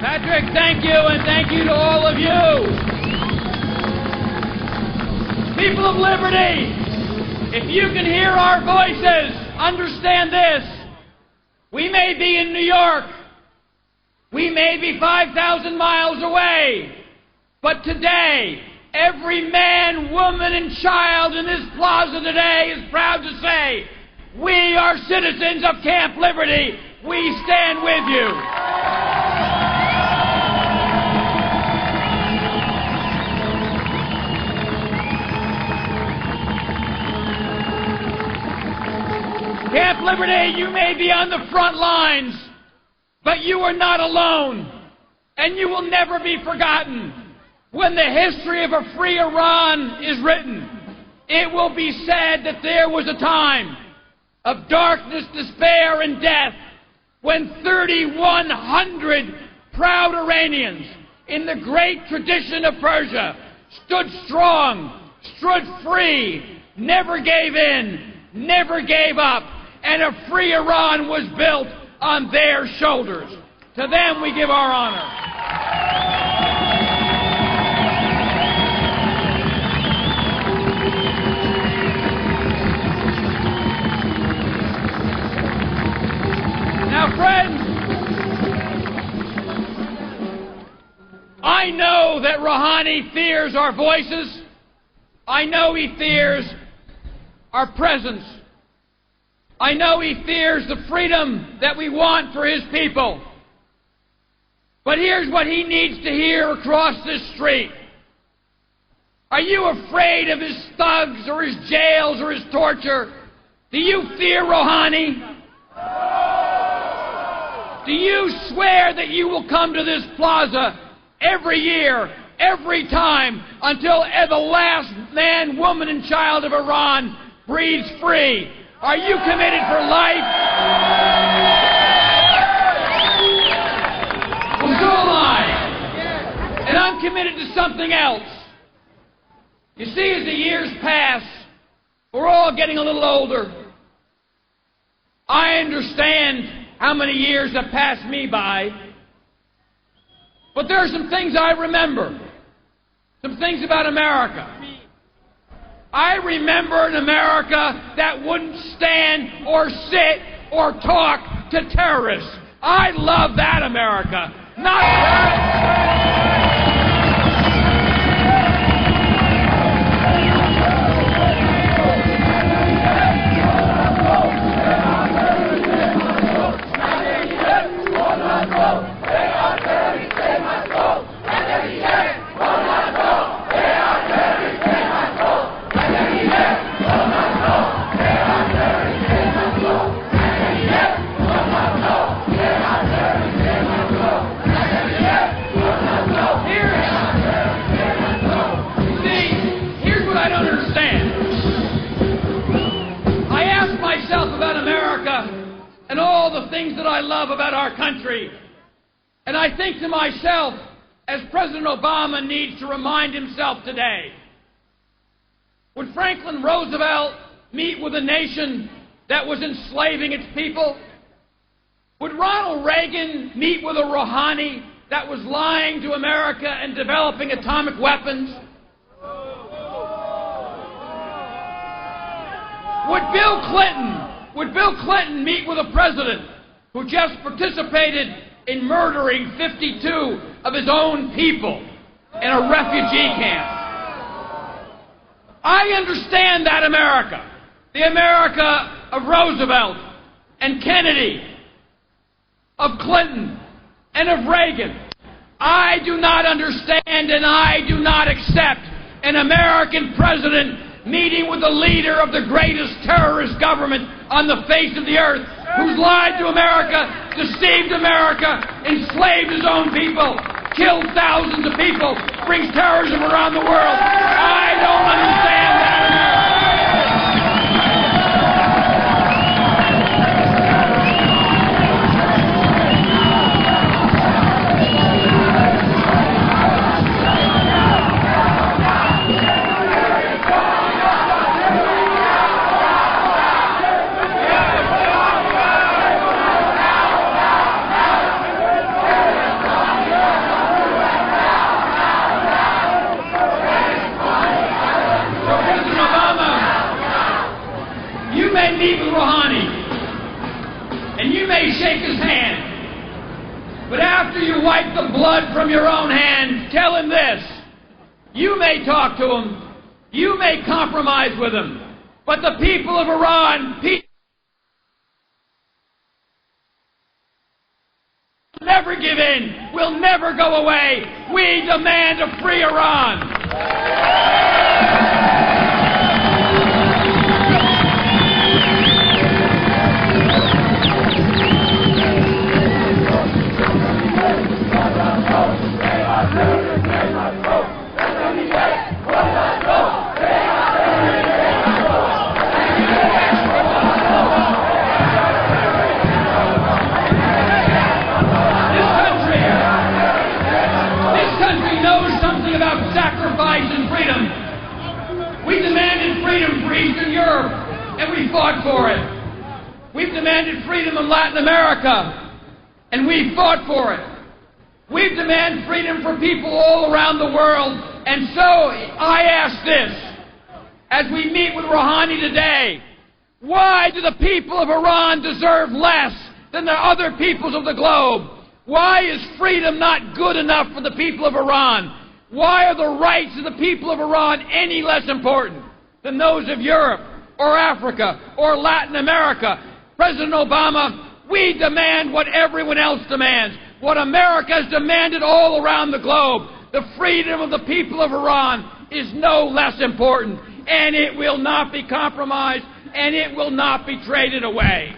Patrick, thank you, and thank you to all of you. People of liberty, if you can hear our voices, understand this. We may be in New York. We may be 5,000 miles away. But today, every man, woman, and child in this plaza today is proud to say, we are citizens of Camp Liberty. We stand with you. Camp Liberty, you may be on the front lines, but you are not alone, and you will never be forgotten. When the history of a free Iran is written, it will be said that there was a time of darkness, despair, and death when 3,100 proud Iranians in the great tradition of Persia stood strong, stood free, never gave in, never gave up, and a free Iran was built on their shoulders. To them we give our honor. Now, friends, I know that Rouhani fears our voices. I know he fears our presence. I know he fears the freedom that we want for his people. But here's what he needs to hear across this street. Are you afraid of his thugs or his jails or his torture? Do you fear Rouhani? Do you swear that you will come to this plaza every year, every time, until the last man, woman, and child of Iran breathes free? Are you committed for life? Well, so am I. And I'm committed to something else. You see, as the years pass, we're all getting a little older. I understand how many years have passed me by. But there are some things I remember. Some things about America. I remember an America that wouldn't stand or sit or talk to terrorists. I love that America. and all the things that I love about our country. And I think to myself, as President Obama needs to remind himself today, would Franklin Roosevelt meet with a nation that was enslaving its people? Would Ronald Reagan meet with a Rouhani that was lying to America and developing atomic weapons? Would Bill Clinton meet with a president who just participated in murdering 52 of his own people in a refugee camp? I understand that America, the America of Roosevelt and Kennedy, of Clinton and of Reagan. I do not understand and I do not accept an American president meeting with the leader of the greatest terrorist government on the face of the earth, who's lied to America, deceived America, enslaved his own people, killed thousands of people, brings terrorism around the world. I don't understand that America. after you wipe the blood from your own hands, tell him this. You may talk to him, you may compromise with him, but the people of Iran, will never give in, will never go away. We demand a free Iran. We demanded freedom for Eastern Europe, and we fought for it. We've demanded freedom in Latin America, and we fought for it. We've demanded freedom for people all around the world, and so I ask this, as we meet with Rouhani today, why do the people of Iran deserve less than the other peoples of the globe? Why is freedom not good enough for the people of Iran? Why are the rights of the people of Iran any less important than those of Europe or Africa or Latin America? President Obama, we demand what everyone else demands, what America has demanded all around the globe. The freedom of the people of Iran is no less important, and it will not be compromised, and it will not be traded away.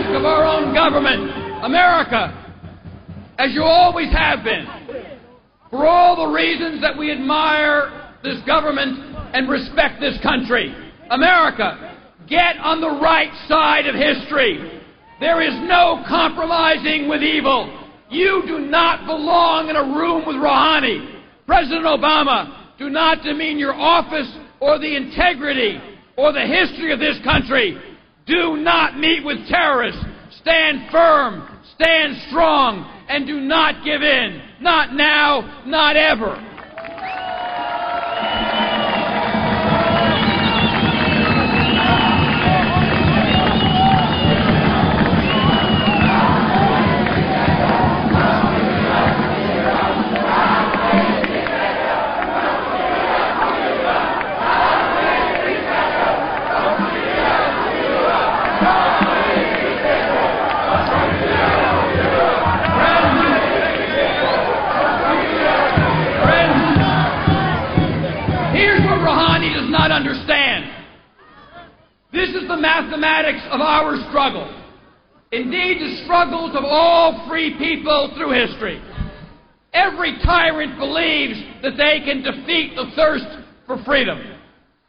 Of our own government, America, as you always have been, for all the reasons that we admire this government and respect this country. America, get on the right side of history. There is no compromising with evil. You do not belong in a room with Rouhani. President Obama, do not demean your office or the integrity or the history of this country. Do not meet with terrorists. Stand firm, stand strong, and do not give in. Not now, not ever. Understand. This is the mathematics of our struggle. Indeed, the struggles of all free people through history. Every tyrant believes that they can defeat the thirst for freedom.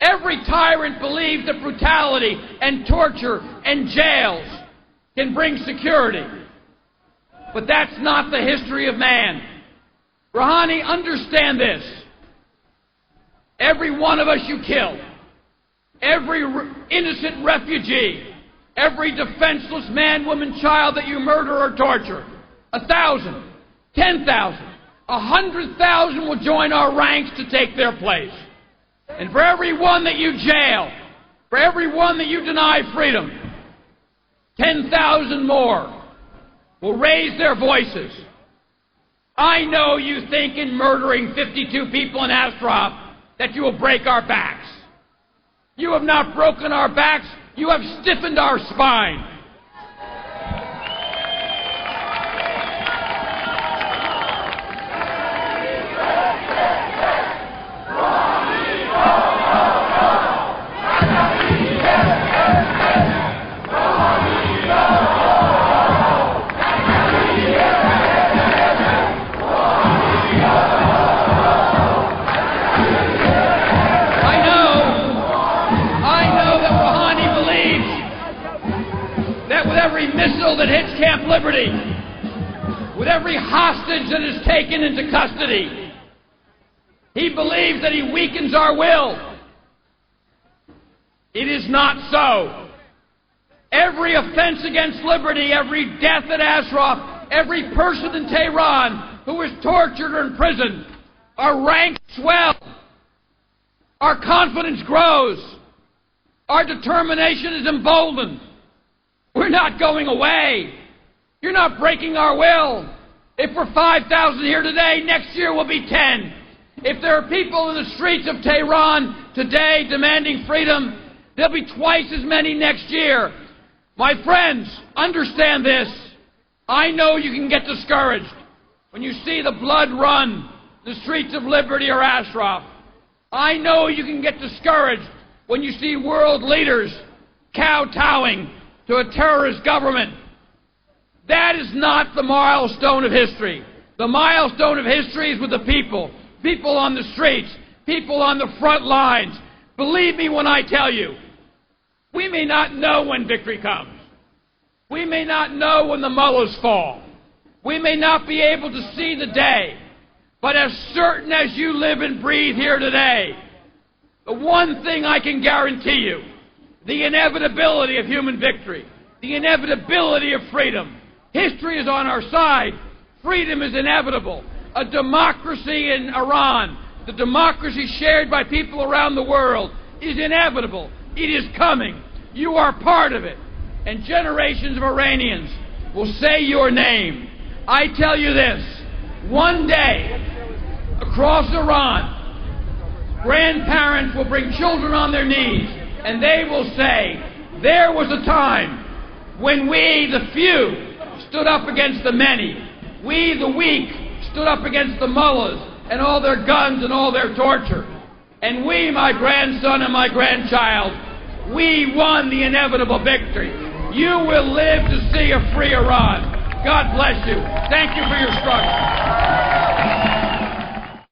Every tyrant believes that brutality and torture and jails can bring security. But that's not the history of man. Rouhani, understand this. Every one of us you kill, every innocent refugee, every defenseless man, woman, child that you murder or torture, 1,000, 10,000, 100,000 will join our ranks to take their place. And for every one that you jail, for every one that you deny freedom, 10,000 more will raise their voices. I know you think in murdering 52 people in Ashraf that you will break our backs. You have not broken our backs, you have stiffened our spine. that with every missile that hits Camp Liberty, with every hostage that is taken into custody, he believes that he weakens our will. It is not so. Every offense against liberty, every death at Ashraf, every person in Tehran who was tortured or imprisoned, our ranks swell, our confidence grows, our determination is emboldened. We're not going away. You're not breaking our will. If we're 5,000 here today, next year we'll be 10. If there are people in the streets of Tehran today demanding freedom, there'll be twice as many next year. My friends, understand this. I know you can get discouraged when you see the blood run the streets of Liberty or Ashraf. I know you can get discouraged when you see world leaders kowtowing to a terrorist government. That is not the milestone of history. The milestone of history is with the people. People on the streets. People on the front lines. Believe me when I tell you, we may not know when victory comes. We may not know when the mullahs fall. We may not be able to see the day. But as certain as you live and breathe here today, the one thing I can guarantee you, the inevitability of human victory, the inevitability of freedom. History is on our side. Freedom is inevitable. A democracy in Iran, the democracy shared by people around the world, is inevitable. It is coming. You are part of it. And generations of Iranians will say your name. I tell you this, one day, across Iran, grandparents will bring children on their knees, and they will say, there was a time when we, the few, stood up against the many. We, the weak, stood up against the mullahs and all their guns and all their torture. And we, my grandson and my grandchild, we won the inevitable victory. You will live to see a free Iran. God bless you. Thank you for your struggle.